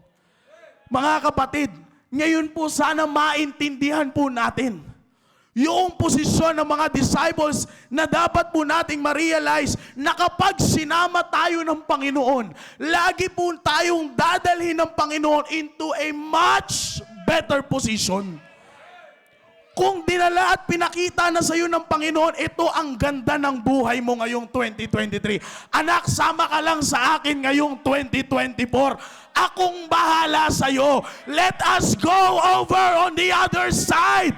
Speaker 3: Mga kapatid, ngayon po sana maintindihan po natin yung posisyon ng mga disciples na dapat po nating ma-realize na kapag sinama tayo ng Panginoon, lagi po tayong dadalhin ng Panginoon into a much better position. Kung dinala at pinakita na sa iyo ng Panginoon, ito ang ganda ng buhay mo ngayong 2023. Anak, sama ka lang sa akin ngayong 2024. Akong bahala sa iyo. Let us go over on the other side.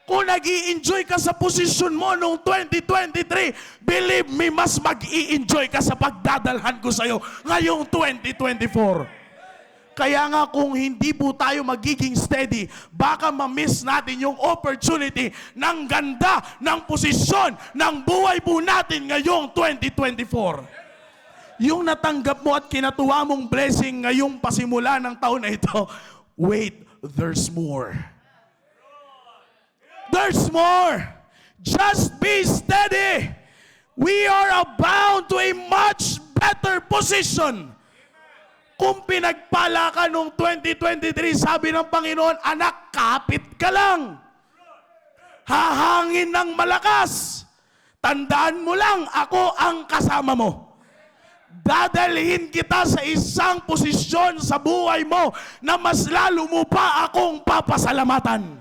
Speaker 3: Kung nag-i-enjoy ka sa posisyon mo noong 2023, believe me, mas mag-i-enjoy ka sa pagdadalhan ko sa iyo ngayong 2024. Kaya nga kung hindi po tayo magiging steady, baka ma-miss natin yung opportunity ng ganda ng posisyon ng buhay po natin ngayong 2024. Yung natanggap mo at kinatuwa mong blessing ngayong pasimula ng taon na ito, wait, there's more. There's more. Just be steady. We are bound to a much better position. Kung pinagpala ka noong 2023, sabi ng Panginoon, anak, kapit ka lang. Hahangin ng malakas. Tandaan mo lang, ako ang kasama mo. Dadalhin kita sa isang posisyon sa buhay mo na mas lalo mo pa akong papasalamatan.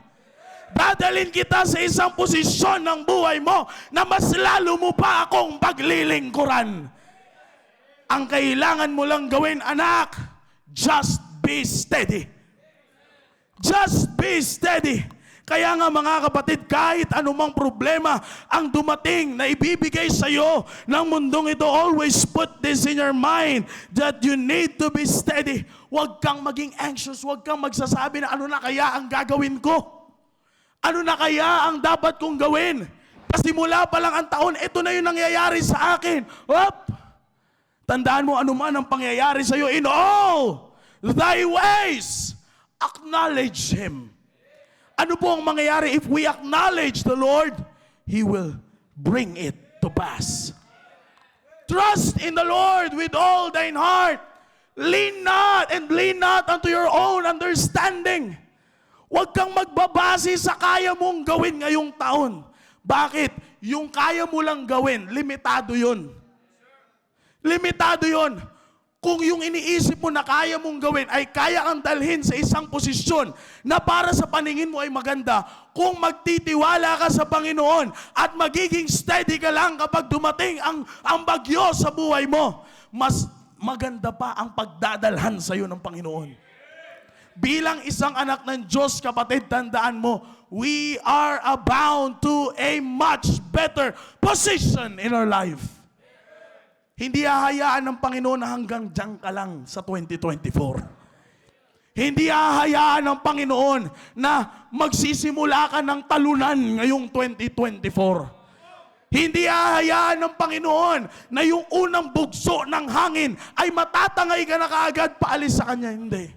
Speaker 3: Dadalhin kita sa isang posisyon ng buhay mo na mas lalo mo pa akong paglilingkuran. Ang kailangan mo lang gawin, anak, just be steady. Just be steady. Kaya nga mga kapatid, kahit anumang problema ang dumating na ibibigay sa iyo ng mundong ito, always put this in your mind that you need to be steady. Huwag kang maging anxious, huwag kang magsasabi na ano na kaya ang gagawin ko. Ano na kaya ang dapat kong gawin? Kasi mula pa lang ang taon, ito na yung nangyayari sa akin. Hop! Tandaan mo ano man ang pangyayari sa iyo, in all thy ways, acknowledge Him. Ano po ang mangyayari if we acknowledge the Lord? He will bring it to pass. Trust in the Lord with all thine heart. Lean not unto your own understanding. Huwag kang magbabase sa kaya mong gawin ngayong taon. Bakit? Yung kaya mo lang gawin, limitado yun. Limitado yun. Kung yung iniisip mo na kaya mong gawin ay kaya kang dalhin sa isang posisyon na para sa paningin mo ay maganda, kung magtitiwala ka sa Panginoon at magiging steady ka lang kapag dumating ang bagyo sa buhay mo, mas maganda pa ang pagdadalhan sa iyo ng Panginoon. Bilang isang anak ng Diyos, kapatid, tandaan mo, we are abound to a much better position in our life. Hindi hahayaan ng Panginoon na hanggang diyan ka lang sa 2024. Hindi hahayaan ng Panginoon na magsisimula ka ng talunan ngayong 2024. Hindi hahayaan ng Panginoon na yung unang bugso ng hangin ay matatangay ka na kaagad paalis sa Kanya. Hindi.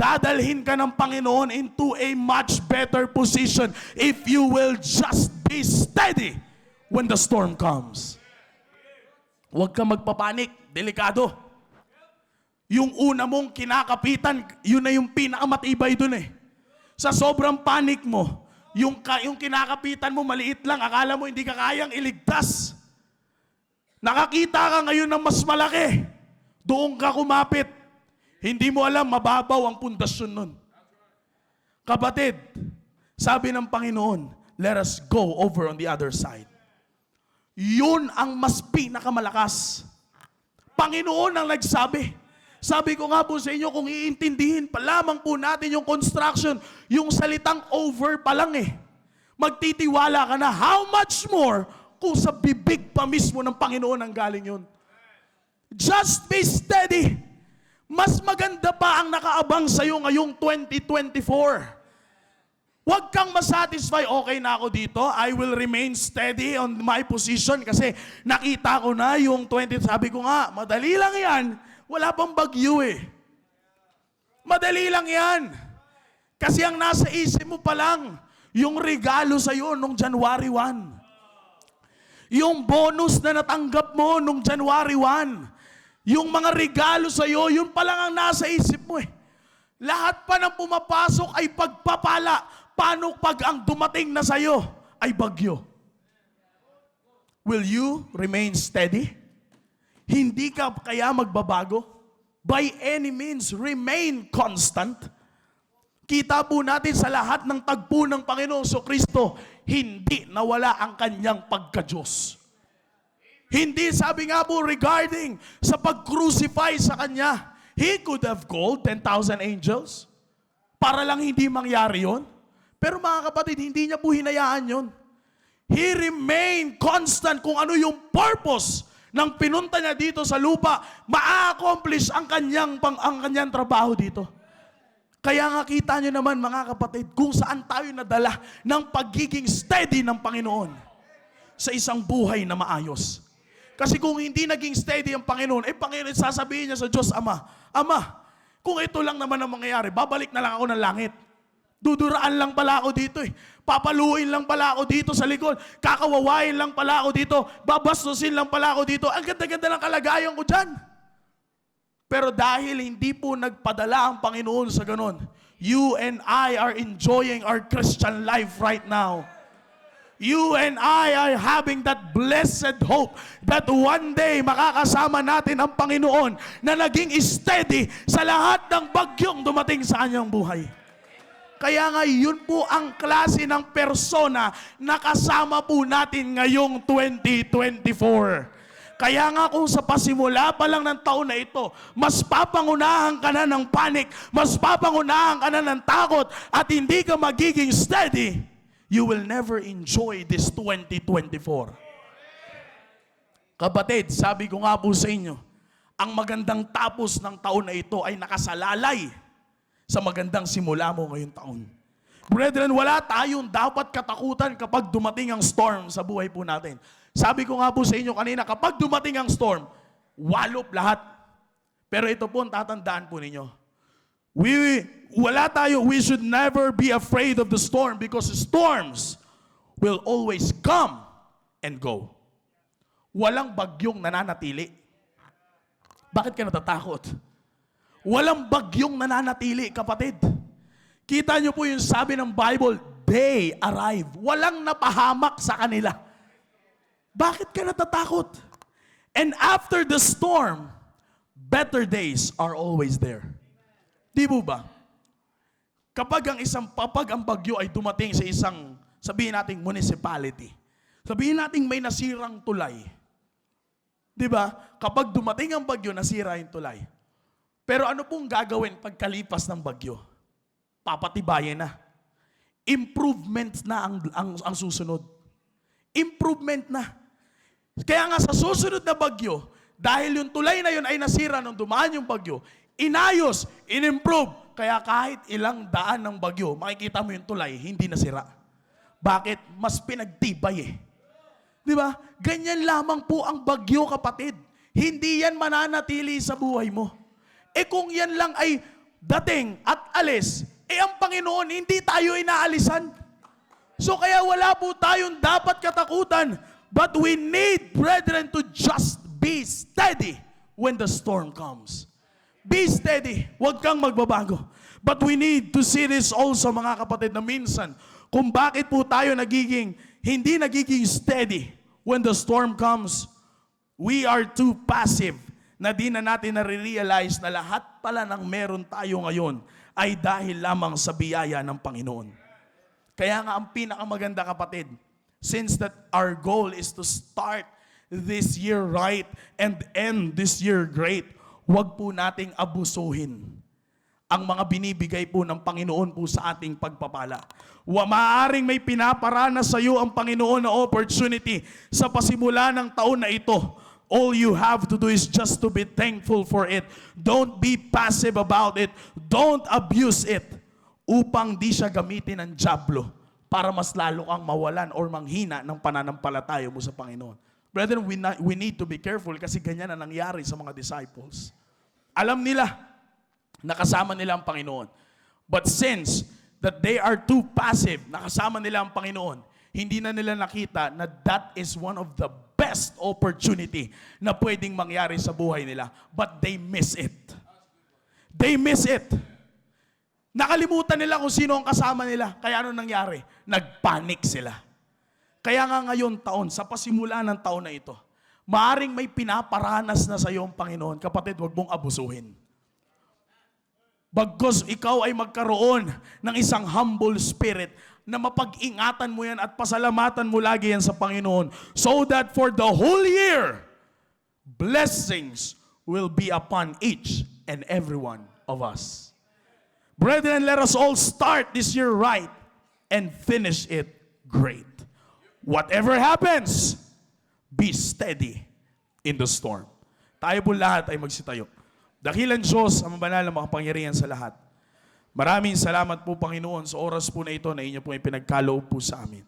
Speaker 3: Dadalhin ka ng Panginoon into a much better position if you will just be steady when the storm comes. Huwag ka magpapanik, delikado. Yung una mong kinakapitan, yun na yung pinakamatibay dun eh. Sa sobrang panik mo, yung kinakapitan mo maliit lang, akala mo hindi ka kayang iligtas. Nakakita ka ngayon ng mas malaki, doon ka kumapit. Hindi mo alam, mababaw ang pundasyon nun. Kapatid, sabi ng Panginoon, let us go over on the other side. Yun ang mas pinakamalakas. Panginoon ang nagsabi. Sabi ko nga po sa inyo, kung iintindihin pa lamang po natin yung construction, yung salitang over pa lang eh. Magtitiwala ka na, how much more kung sa bibig pa mismo ng Panginoon ang galing yun. Just be steady. Mas maganda pa ang nakaabang sa iyo ngayong 2024. Huwag kang masatisfy, okay na ako dito, I will remain steady on my position kasi nakita ko na yung 20, sabi ko nga, madali lang yan, wala pang bagyo eh. Madali lang yan. Kasi ang nasa isip mo pa lang, yung regalo sa iyo nung January 1. Yung bonus na natanggap mo nung January 1. Yung mga regalo sa iyo, yun pa lang ang nasa isip mo eh. Lahat pa ng pumapasok ay pagpapala. Paano pag ang dumating na sa iyo ay bagyo? Will you remain steady? Hindi ka kaya magbabago? By any means, remain constant. Kita po natin sa lahat ng tagpo ng Panginoong Kristo, hindi nawala ang kanyang pagka-Diyos. Hindi, sabi nga po regarding sa pag-crucify sa kanya, He could have called 10,000 angels para lang hindi mangyari yon. Pero mga kapatid, hindi niya po hinayaan yun. He remained constant kung ano yung purpose ng pinunta niya dito sa lupa, ma-accomplish ang kanyang trabaho dito. Kaya nga kita niyo naman mga kapatid, kung saan tayo nadala ng pagiging steady ng Panginoon sa isang buhay na maayos. Kasi kung hindi naging steady ang Panginoon, Panginoon, sasabihin niya sa Diyos, Ama, kung ito lang naman ang mangyayari, babalik na lang ako ng langit. Duduraan lang pala ako dito eh. Papaluin lang pala ako dito sa likod. Kakawawain lang pala ako dito. Babastusin lang pala ako dito. Ang ganda-ganda ng kalagayan ko dyan. Pero dahil hindi po nagpadala ang Panginoon sa ganon, you and I are enjoying our Christian life right now. You and I are having that blessed hope that one day makakasama natin ang Panginoon na naging steady sa lahat ng bagyong dumating sa kanyang buhay. Kaya nga yun po ang klase ng persona na kasama po natin ngayong 2024. Kaya nga kung sa pasimula pa lang ng taon na ito, mas papangunahan ka na ng panic, mas papangunahan ka na ng takot, at hindi ka magiging steady, you will never enjoy this 2024. Kapatid, sabi ko nga po sa inyo, ang magandang tapos ng taon na ito ay nakasalalay sa magandang simula mo ngayong taon. Brethren, wala tayong dapat katakutan kapag dumating ang storm sa buhay po natin. Sabi ko nga po sa inyo kanina, kapag dumating ang storm, walop lahat. Pero ito po ang tatandaan po ninyo. We should never be afraid of the storm because storms will always come and go. walang bagyong nananatili. Bakit ka natatakot? Walang bagyong nananatili, kapatid. Kita niyo po yung sabi ng Bible, they arrive. Walang napahamak sa kanila. Bakit ka natatakot? And after the storm, better days are always there. Di po ba? Kapag ang bagyo ay dumating sa isang, sabihin nating municipality, sabihin nating may nasirang tulay. Di ba? Kapag dumating ang bagyo, nasira yung tulay. Pero ano pong gagawin pagkalipas ng bagyo? Papatibayin na. Improvement na ang susunod. Improvement na. Kaya nga sa susunod na bagyo, dahil yung tulay na yun ay nasira nung dumaan yung bagyo, inayos, inimprove. Kaya kahit ilang daan ng bagyo, makikita mo yung tulay, hindi nasira. Bakit? Mas pinagtibay eh. Di ba? Ganyan lamang po ang bagyo, kapatid. Hindi yan mananatili sa buhay mo. Kung yan lang ay dating at alis, ang Panginoon, hindi tayo inaalisan. So kaya wala po tayong dapat katakutan. But we need, brethren, to just be steady when the storm comes. Be steady. Huwag kang magbabago. But we need to see this also, mga kapatid, na minsan, kung bakit po tayo hindi nagiging steady when the storm comes, we are too passive na di na natin nare-realize na lahat pala ng meron tayo ngayon ay dahil lamang sa biyaya ng Panginoon. Kaya nga ang pinakamaganda, kapatid, since that our goal is to start this year right and end this year great, huwag po nating abusuhin ang mga binibigay po ng Panginoon po sa ating pagpapala. Maaaring may pinaparana sa iyo ang Panginoon na opportunity sa pasimula ng taon na ito. All you have to do is just to be thankful for it. Don't be passive about it. Don't abuse it upang di siya gamitin ng dyablo para mas lalo kang mawalan or manghina ng pananampalataya mo sa Panginoon. Brethren, we need to be careful kasi ganyan na nangyari sa mga disciples. Alam nila, nakasama nila ang Panginoon. But since that they are too passive, nakasama nila ang Panginoon, hindi na nila nakita na that is one of the best opportunity na pwedeng mangyari sa buhay nila. But they miss it. They miss it. Nakalimutan nila kung sino ang kasama nila. Kaya ano nangyari? Nagpanic sila. Kaya nga ngayon taon, sa pasimula ng taon na ito, maaring may pinaparanas na sa iyo ang Panginoon. Kapatid, huwag mong abusuhin. Bagkus ikaw ay magkaroon ng isang humble spirit na mapag-ingatan mo yan at pasalamatan mo lagi yan sa Panginoon so that for the whole year, blessings will be upon each and every one of us. Brethren, let us all start this year right and finish it great. Whatever happens, be steady in the storm. Tayo po lahat ay magsitayo. Dakilang Diyos, ang banal na makapangyarihan sa lahat. Maraming salamat po, Panginoon, sa oras po na ito na inyo po ipinagkaloob po sa amin.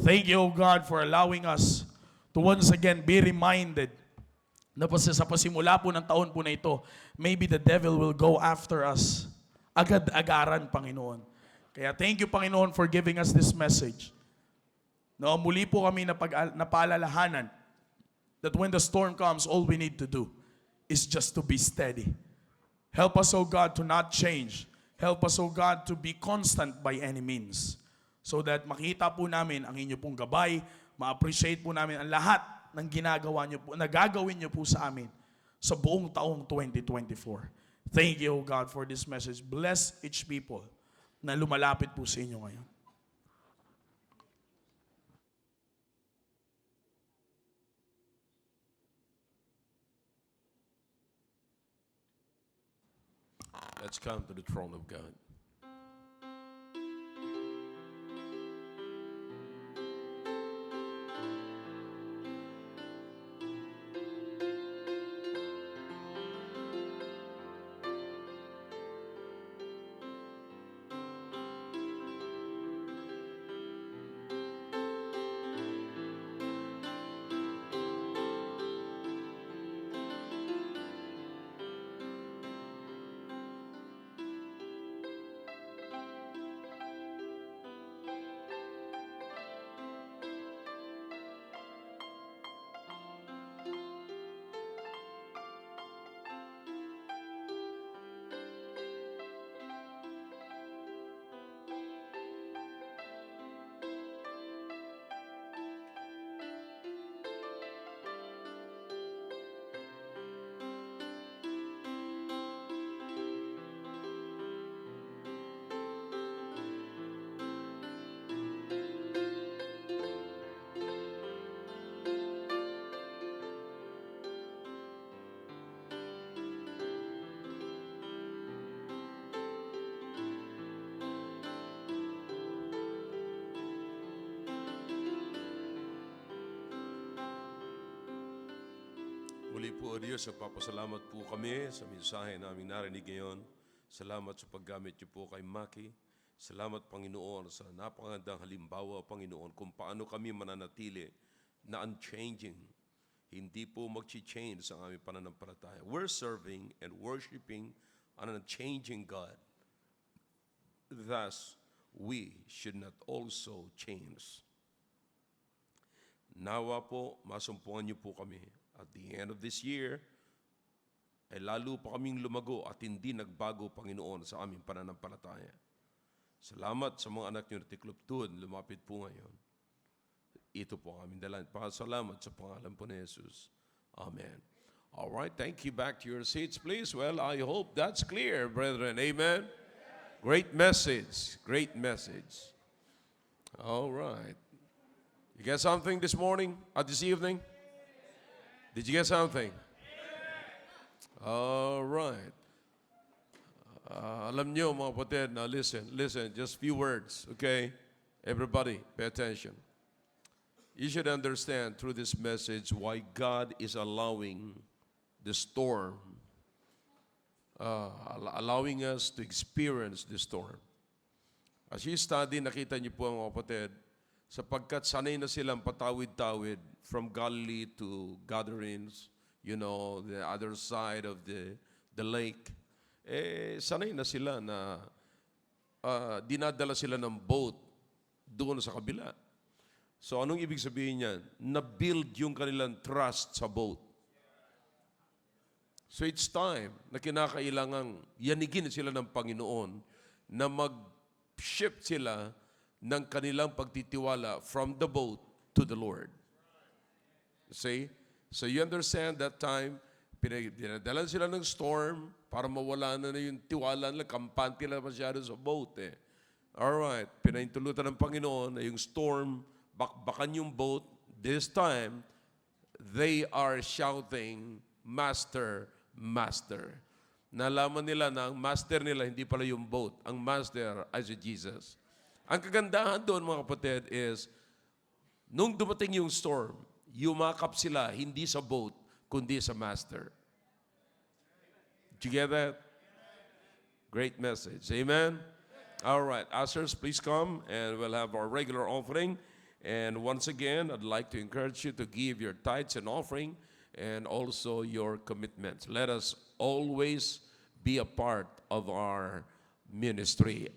Speaker 3: Thank you, O God, for allowing us to once again be reminded na sa pasimula po ng taon po na ito, maybe the devil will go after us. Agad-agaran, Panginoon. Kaya thank you, Panginoon, for giving us this message. No, muli po kami napaalalahanan that when the storm comes, all we need to do is just to be steady. Help us, O God, to not change. Help us, O God, to be constant by any means. So that makita po namin ang inyo pong gabay, ma-appreciate po namin ang lahat ng ginagawa nyo po, nagagawin nyo po sa amin sa buong taong 2024. Thank you, O God, for this message. Bless each people na lumalapit po sa inyo ngayon.
Speaker 1: Let's come to the throne of God. Muli po, Diyos, nagpapasalamat po kami sa mensahe naming narinig ngayon. Salamat sa paggamit niyo po kay Maki. Salamat, Panginoon, sa napakagandang halimbawa, Panginoon, kung paano kami mananatili na unchanging. Hindi po mag-change sa aming pananampalataya. We're serving and worshiping an unchanging God. Thus, we should not also change. Nawa po, masumpungan niyo po kami. At the end of this year, ay lalo pa kaming lumago at hindi nagbago, Panginoon, sa aming pananampalataya. Salamat sa mga anak niyo na tikluptun, lumapit po ngayon. Ito po ang aming dalan. Pasalamat sa pangalan po ni Jesus. Amen. All right, thank you. Back to your seats, please. Well, I hope that's clear, brethren. Amen. Great message. Great message. All right. You get something this morning or this evening? Did you get something? All right. Alam niyo mga kapatid, now listen, just few words, okay? Everybody, pay attention. You should understand through this message why God is allowing the storm, allowing us to experience the storm. As you study, nakita niyo po mga kapatid, sapagkat sanay na silang patawid-tawid from Galilee to Gadarenes, you know, the other side of the lake. Sanay na sila na dinadala sila ng boat doon sa kabila. So anong ibig sabihin niyan? Na-build yung kanilang trust sa boat. So it's time na kinakailangang yanigin sila ng Panginoon na mag-shift sila ng kanilang pagtitiwala from the boat to the Lord. See? So you understand that time, pinadalan sila ng storm para mawala na yung tiwala nila, kampante na masyado sa boat eh. Alright, pinaintulutan ng Panginoon na yung storm, bakbakan yung boat. This time, they are shouting, Master, Master. Nalaman nila na ang master nila hindi pala yung boat. Ang master ay si Jesus. Ang kagandahan doon, mga kapatid, is nung dumating yung storm, yumakap sila hindi sa boat, kundi sa master. Did you get that? Great message. Amen? All right. Ushers, please come and we'll have our regular offering. And once again, I'd like to encourage you to give your tithes and offering and also your commitments. Let us always be a part of our ministry.